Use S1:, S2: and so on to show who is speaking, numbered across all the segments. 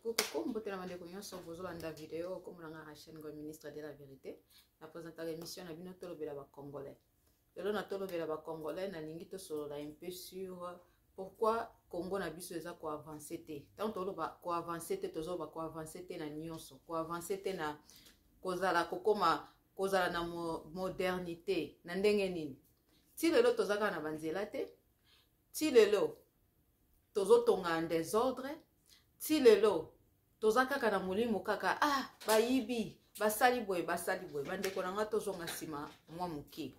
S1: Coucou, je suis en vidéo comme la chaîne ministre de la vérité. Je présente l'émission de la Congolais. Je vais Congolais, un peu sur pourquoi Congo n'a pas avancé. Tant que nous avancé, nous avancé na nyonso, avancé na kozala na modernité, na ndenge nini. Si lelo tozaka na banzela te, si lelo tozotonga en désordre, si lelo tozaka kana mulimo kaka bayibi basali boy bandeko nanga tozonga sima mwa muke.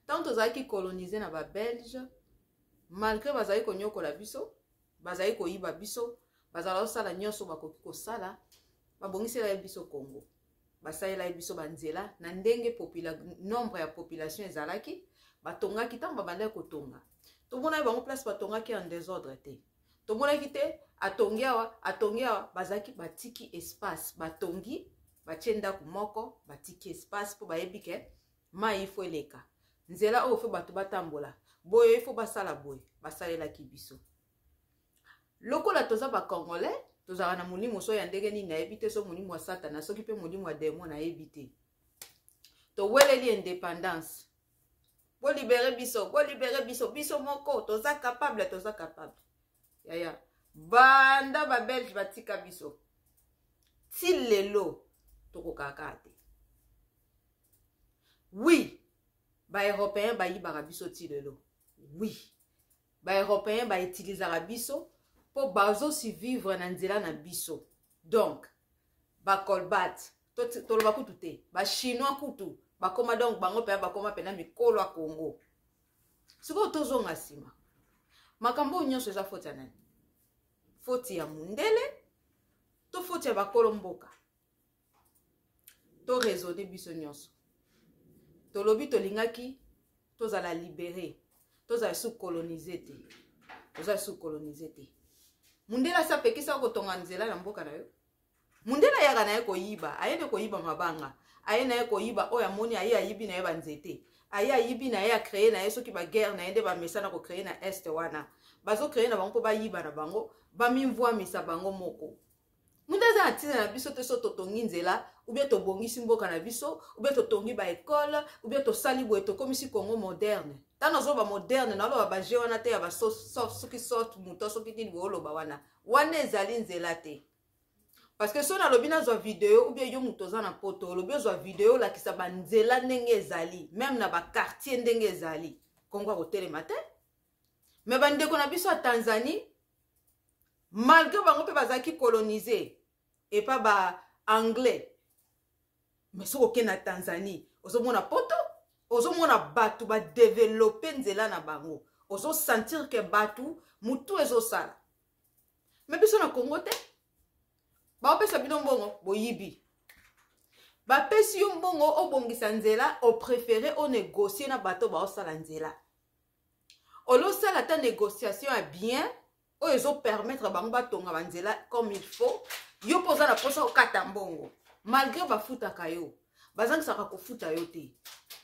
S1: Tant tozaki coloniser na ba Belge, malgré bazali konyokola biso, bazali koyiba biso, bazala osala nyonso bakoki kosala, babongisela biso Congo. Basalela biso banzela na ndenge nombre ya population ezalaki, batongaki tant babanda kotonga. Tomona bango place batongaki en désordre te. Tomona kite atongiawa bazaki batiki espace batongi bachenda kumoko batiki espace po bayebi ke mai ifo eleka nzela o fo batu batambola boye ifo basala boye basalela kibiso lokola toza ba Congolais tozala na mulimo so ya ndenge nini na ebite so mulimo wa satana soki pe mulimo wa démon na ebite to weleli indépendance bo libérer biso biso moko toza capable yaya banda ba Belge batika biso ti lelo toko kakate oui ba européen ba yibaka biso ti lelo oui ba européen ba utilisera biso po bazo si vivre na nzela na biso donc ba kolbat to lo bakutu te ba chinois kutu ba koma donc bango pe ba koma pena mikolo a Congo siko tozonga sima makambo nyonso eza foti ya nani foti ya mundele to foti ya bakolo mboka to raisonner biso nyonso to lobi to lingaki tozala libéré tozala sous colonisé te mundela sa pekisa ko tonga nzela na mboka na yo mundela yaka na ye koyiba ayende koyiba mabanga ayende na ye koyiba oya moni aye ayibi na ye banzete aye ayibi na ye a créer na ye soki ba guerre na yende ba mesana ko créer na est wana bazo créer na bango po ba yiba na bango ba mimvwa misa bango moko mundeza atina na biso te so totongi nzela ou bien to bongisi mboka na biso ou bien to tongi ba école ou bien to sali boye to komisi Congo moderne tano zo ba moderne na lo ba je wana te ya ba soki sort muto soki tini bolo ba wana ezali nzela te parce que so na lobi na zo vidéo ou bien yo muto za na poto lobi zo vidéo la kisa ba nzela ndenge ezali même na ba quartier ndenge ezali Congo ko telema te mais bandeko na biso a Tanzanie malgré bango pe bazaki coloniser et pas ba anglais mais so ke na Tanzanie ozo mona poto ozo mona batu ba développer nzela na bango ozo sentir que batu mutu ezo sala mais biso na Congo te ba opesa bino mbongo boyibi ba pesi yo mbongo obongisa nzela o préféré o négocier na bato ba osala nzela olo sala ta négociation à bien o ezo permettre bango batonga banzela comme il faut yo poza na posa okata mbongo malgré bafutaka yo bazangisaka kofuta yo te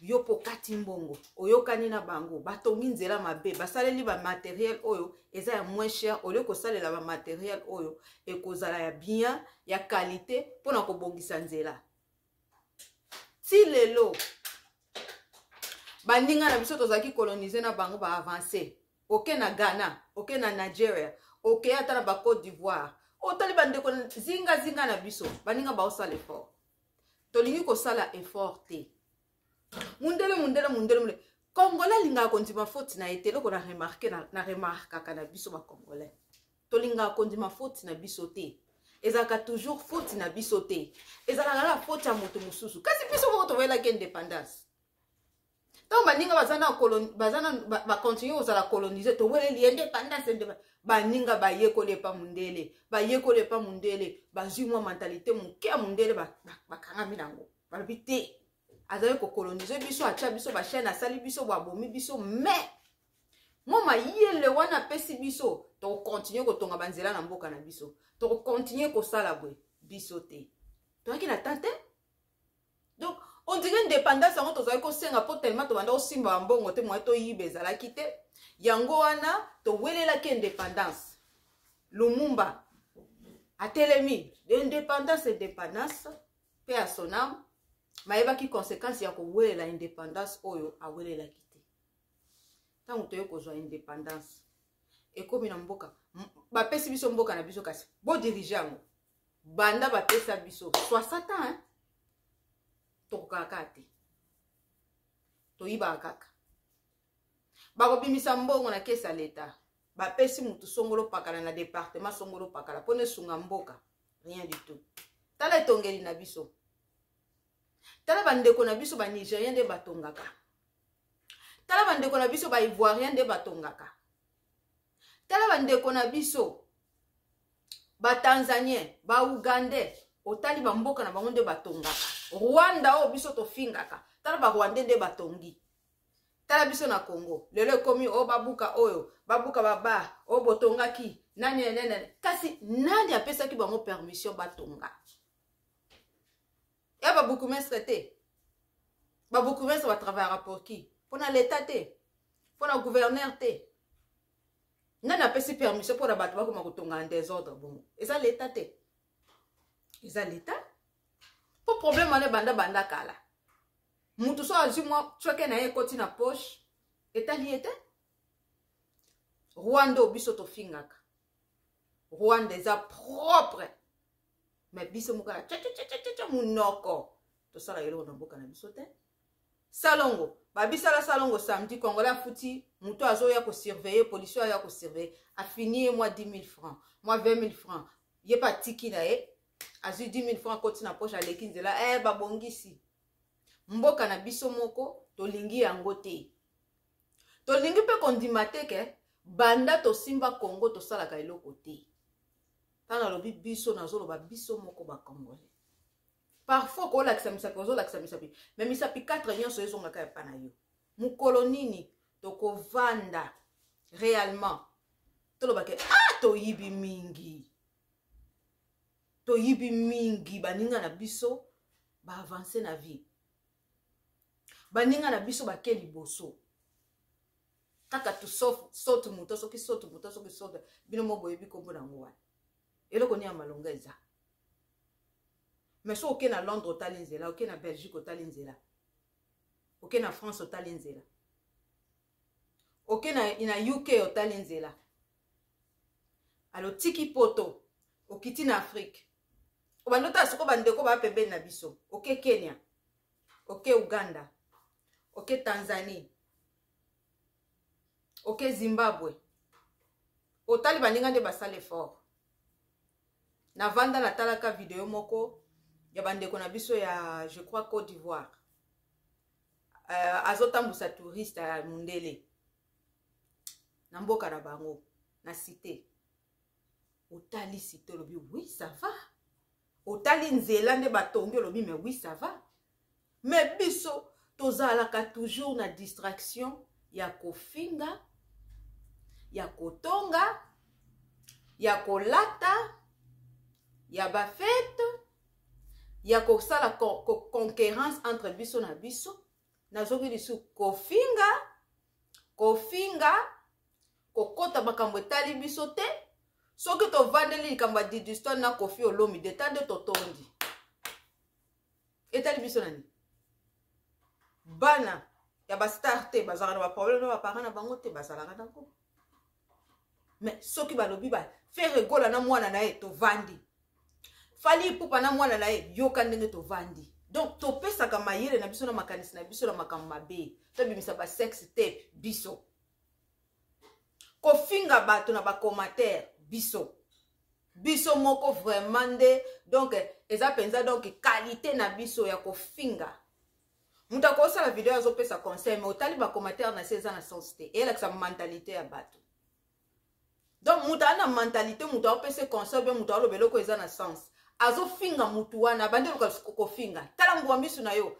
S1: yo po kati mbongo oyokani na bango batongi nzela mabe basaleli ba matériel oyo eza ya moins cher olio kosalela ba matériel oyo ekozala ya bien ya qualité pona kobongisa nzela ti lelo bandinga na biso tozaki coloniser na bango ba avancer oke na Ghana oke na Nigeria oke ata na ba Côte d'Ivoire otali bandeko zinga na biso baninga ba osala effort tolingi kosala effort te mundele Congolais linga kondima faute na ete loko na remarquer na biso ba Congolais tolinga kondima faute na biso te ezaka toujours faute na biso te ezaka la faute ya moto mususu kasi biso moko to wela ke indépendance donc baninga bazana continuer osala coloniser to wele l'indépendance baninga bayekole pa mundele bazwi mwa mentalité muke ya mundele bakanga milango balobite azali ko coloniser biso acha biso ba chaîne asali biso ba bomi biso mais moma yele wana pesi biso to continuer ko tonga banzela na mboka na biso to continuer ko sala bwe biso te to akina tante donc on dirait indépendance en tozali ko senga po tellement to banda osimba mbongo te mo to yibe ezala kite yango wana to welela ke indépendance Lumumba atelemi l'indépendance indépendance pe à son âme maeba ki conséquence ya ko welela indépendance oyo awelela kite tango toyo ko zwa indépendance ekomi na mboka ba pesi biso mboka na biso kasi bo dirigeant banda ba pesa biso 60 ans to kakate to iba kaka ba ko bimisa mbongo na kesa leta ba pesi mutu songolo pakala na département songolo pakala pone sunga mboka rien du tout tala tongeli na biso tala bandeko na biso ba Nigérien de batongaka tala bandeko na biso ba Ivoirien de batongaka tala bandeko na biso ba Tanzanien ba Ugandais otali ba mboka na bango nde batongaka Rwanda o biso to fingaka tala ba Rwandais de batongi tala biso na Congo lelo komi o babuka oyo babuka baba o botongaki nani kasi nani apesa ki bango permission batonga ya babuku mestre te babuku mestre va travailler pour qui pour na l'état te pour na gouverneur te nani apesi permission pour na bato bakoma kotonga en désordre bongo eza l'état te eza l'état pour problème ane banda kala mutu so azu mwa choke na ye koti na poche etali ete Rwanda biso to fingaka Rwanda eza propre mais biso muka cha munoko to sala yelo na mboka na biso te salongo babisala salongo samedi congolais futi mutu azoya ko surveiller police ya ko surveiller a fini moi 10 000 francs moi 20 000 francs ye pa tiki na ye azu 10 000 francs koti na poche aleki nzela babongisi mboka na biso moko tolingi yango te tolingi pe kondima te ke banda to simba Congo to salaka eloko te tana lobi biso nazoloba biso moko ba congolais parfois ko la ksamisa ko zo la ksamisa pi mais misapi 4 nyonso ezonga ka pa na yo mukolo nini to ko vanda réellement to loba ke to yibi mingi baninga na biso ba avancer na vie baninga na biso ba ke liboso kaka tu sotu muto soki bino mo boyebi kombo na ngwa eloko ni ya malonga eza mais so oke na Londres otali nzela oke na Belgique otali nzela oke na France otali nzela oke na UK otali nzela alo tiki poto okiti na Afrique obandota soko bandeko ba pembe na biso oke Kenya oke Uganda oke Tanzanie oke Zimbabwe otali baninga nde basale fort na vanda na talaka video moko ya bandeko na biso ya je crois Côte d'Ivoire azotambusa touriste ya mundele na mboka na bango na cité otali cité lobi oui ça va otali nzela nde batongi lobi mais oui ça va mais biso tozalaka toujours na distraction ya kofinga ya kotonga ya kolata ya bafete ya kosala concurrence entre biso na biso nazoki lisu kofinga kokota makambo etali biso te soki tovandeli likambo ya diduston na Kofi Olomide tande totondi etali biso nani bana ya bastar te bazalaka na baproblème na baparent na bango te bazalaka nango mais soki balobi ba faire egola na mwana na ye tovandi fali pupa na mwana na ye yoka ndenge tovandi donc topesaka mayele na biso na makanisi na biso na makambo mabe tobimisa ba sexe tape biso kofinga bato na ba commentaire biso moko vraiment nde donc eza penza donc qualité na biso ya kofinga mutu akosala video azopesa conseil mais otali ba commentaire na seza na sens te elakisa mentalité ya bato donc mutu ana mentalité mutu apesa conseil bien mutu alobela ko eza na sens azofinga mutu wana bande kofinga tala ngwa misu na yo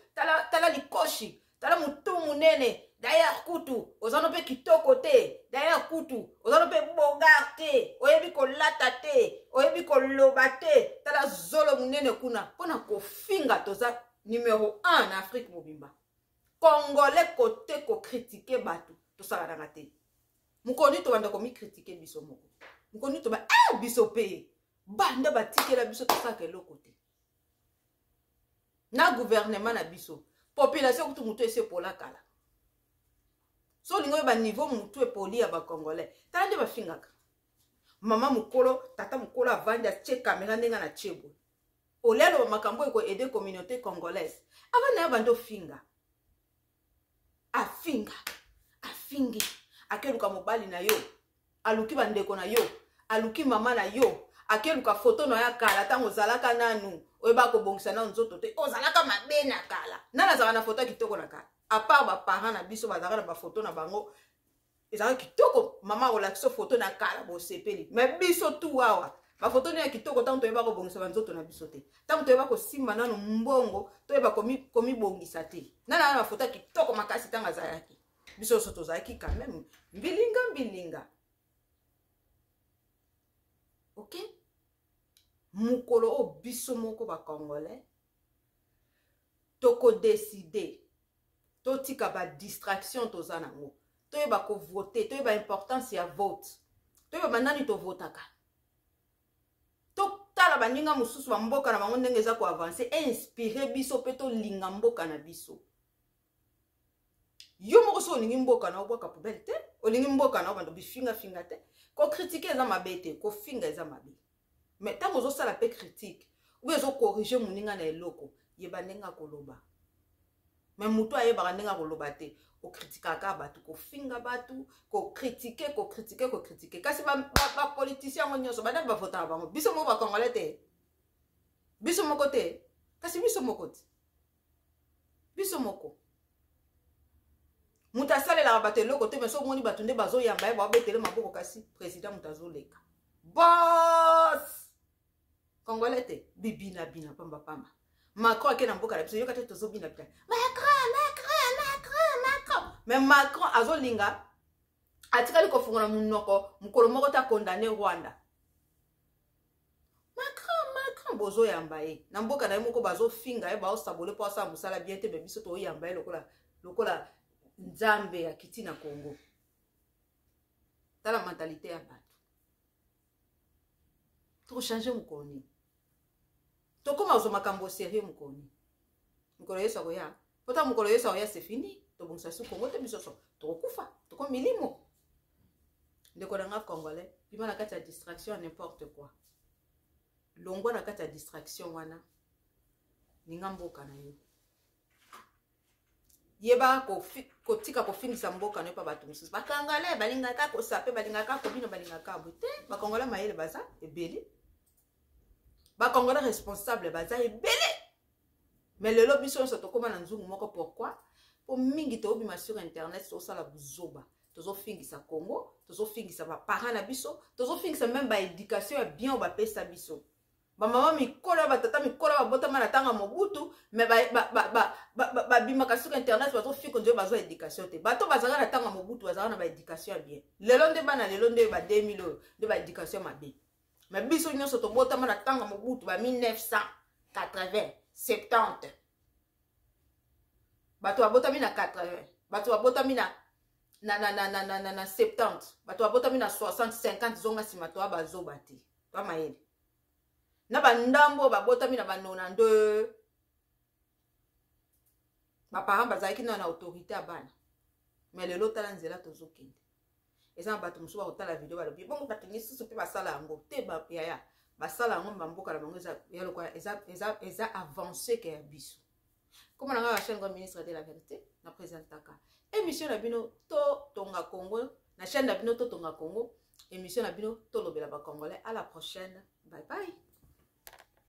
S1: tala likoshi tala mutu munene derrière kutu ozano pe kitoko te derrière kutu ozano pe bogar te oyebi kolata te oyebi koloba te tala zolo munene kuna pona kofinga toza numéro 1 na Afrique mobimba congolais côté ko critiquer batu to sala na te mukoni to banda ko mi critiquer biso moko mukoni to ba biso pe banda batikela biso tosaka eloko te na gouvernement na biso population kutu mutu ese pola kala so lingo ba niveau mutu epoli ya bakongolais tala nde bafingaka mama mukolo tata mukolo avandi atie kamera ndenga na chebo olelo makambo eko aider communauté congolaise ava na ya bando finga afingi akeluka mobali na yo aluki bandeko na yo aluki mama na yo akeluka foto na ya kala tango ozalaka nanu oyeba kobongisa na nzoto te ozalaka mabe na kala nana azalaka na foto kitoko na kala apart baparent na biso bazalaka na bafoto na bango ezalaka kitoko mama olakisa foto na kala bosepeli me biso tu wawa bafoto ya kitoko tango toyeba kobongisa banzoto na biso te tango toyeba kosimba nano mbongo toyeba komibongisa te nana na foto kitoko makasi tango azalaki biso so tozalaki quand même mbilinga ok mukolo o biso moko ba congolais toko décider totika ba distraction toza nango toyeba ko voter toyeba importance ya vote toyeba banani to votaka tala baninga mususu ba mboka na bango ndenge eza ko avancer inspirer biso pe to linga mboka na biso yo moko so olingi mboka na obwaka poubelle te olingi mboka na obando bifinga finga te ko critiquer eza mabe te ko finga eza mabe mais tango ozosala pe critique ou ezo corriger moninga na eloko yeba ndenga koloba mais mutu ayebaka ndenga koloba te ko kritikaka batu ko finga batu ko critiquer kasi ba politicien ngo nyonso bana ba vota bango biso mo ba congolais te biso moko te kasi biso moko te biso moko muta salela ba te loko te mais so moni batunde bazo yamba ye ba betele maboko kasi président mutazo leka boss congolais te bibina bina pamba Macron akena mboka na biso yo kate tozo bina bina Macron mais Macron azolinga atikali kofungola munoko mukolo moko ta condamné Rwanda Macron bozo yamba ye na mboka na moko bazo finga ye ba osabole po asa musala bien te biso to yamba ye lokola nzambe ya kiti na Congo tala mentalité ya bato to changer mukoni to koma ozo makambo sérieux mukoni mukolo yeso ko ya pota mukolo yeso ya c'est fini to bongisa su Congo te biso so to kufa to ko milimo ndeko na congolais bima na kati ya distraction n'importe quoi longwa na kati ya distraction wana ninga mboka na yo yeba ko tika ko finisa mboka ne pa bato mususu bakangale balingaka ko sape balingaka ko bino balingaka bote bakongole mayele baza ebele bakongole responsable baza ebele mais lelo biso so tokoma na nzungu moko pourquoi po mingi to bima sur internet so sala buzoba tozo fingisa Congo tozo fingisa ba parents na biso tozo fingisa même ba éducation ya bien ba pesa biso ba mama mikolo ba tata mikolo ba botama na tanga mobutu mais ba bimaka sur internet bato fiko ndio bazo éducation te bato bazaka na tanga mobutu bazaka na ba éducation bien lelo nde bana lelo nde ba 2000 nde ba éducation mabe mais biso nyonso to botama na tanga mobutu ba 1980 70 bato babotami na 80 bato babotami na 70 bato babotami na 60 50 zonga sima to bazoba te ba mayele na bandambo babotami na banona ndo ba parents bazaki na autorité abana mais lelo tala nzela tozokende eza bato musu ba kotala video balobi bongo bato nyisusu pe basala yango te ba yaya basala yango bamboka na bango eza avancé ke ya biso comme na chaîne comme ministre de la vérité na présentaka émission na bino to tonga Congo na chaîne na bino to tonga Congo émission na bino to lobela ba congolais à la prochaine bye bye.